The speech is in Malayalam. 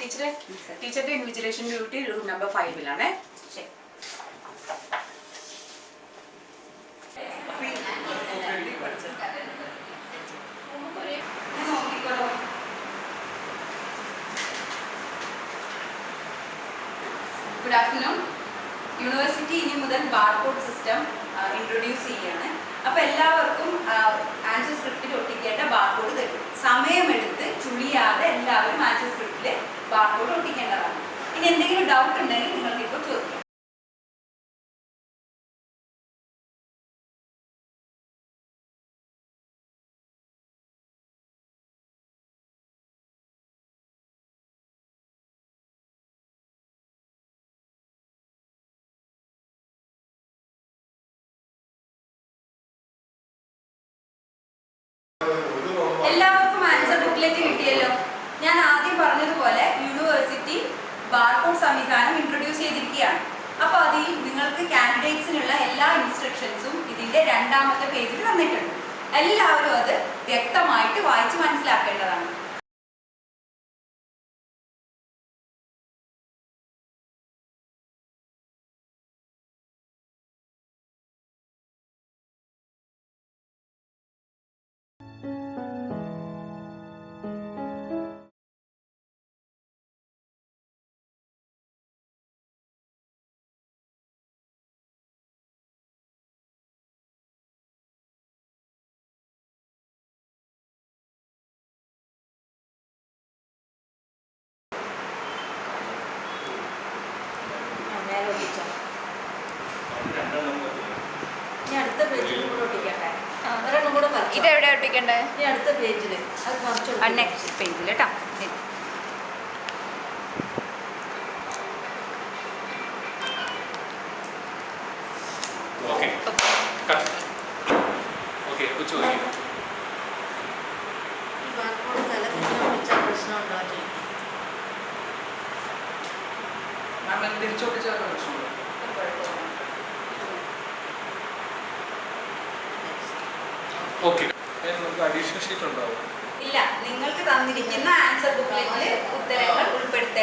ടീച്ചറുടെ ഇൻവിജിലേഷൻ ഡ്യൂട്ടി റൂം നമ്പർ 5-ലാണ്. ശരി. Good afternoon. യൂണിവേഴ്സിറ്റി ഇനി മുതൽ ബാർകോഡ് സിസ്റ്റം ഇൻട്രൊഡ്യൂസ് ചെയ്യാണ്. അപ്പോൾ എല്ലാവർക്കും ആൻസർ സ്ക്രിപ്റ്റിൽ ഒട്ടിക്കേണ്ട ബാർകോഡ് തരും. സമയമെടുത്ത് ചുളിയാതെ എല്ലാവരും ആൻസർ സ്ക്രിപ്റ്റിൽ ബാർകോഡ് ഒട്ടിക്കേണ്ടതാണ്. ഇനി എന്തെങ്കിലും ഡൗട്ട് ഉണ്ടെങ്കിൽ നിങ്ങൾക്ക് ഇപ്പോൾ ചോദിക്കാം. എല്ലാവർക്കും ആൻസർ ബുക്ക്ലെറ്റ് കിട്ടിയല്ലോ. ഞാൻ ആദ്യം പറഞ്ഞതുപോലെ യൂണിവേഴ്സിറ്റി ബാർകോഡ് സംവിധാനം ഇൻട്രൊഡ്യൂസ് ചെയ്തിരിക്കുകയാണ്. അപ്പോൾ അതിൽ നിങ്ങൾക്ക് കാൻഡിഡേറ്റ്സിനുള്ള എല്ലാ ഇൻസ്ട്രക്ഷൻസും ഇതിൻ്റെ 2ാമത്തെ പേജിൽ തന്നിട്ടുണ്ട്. എല്ലാവരും അത് വ്യക്തമായിട്ട് വായിച്ച് മനസ്സിലാക്കേണ്ടതാണ്. അടുത്ത പേജിൽ കൂടെ ഒട്ടിക്കട്ടെ. ഇതെവിടെ ഒട്ടിക്കണ്ടേ? അടുത്ത പേജിൽ, നെക്സ്റ്റ് പേജിൽ കേട്ടോ. ഇല്ല, നിങ്ങൾക്ക് തന്നിരിക്കുന്ന ആൻസർ ബുക്ക്ലെറ്റിൽ ഉത്തരങ്ങൾ ഉൾപ്പെടുത്തേണ്ടതാണ്.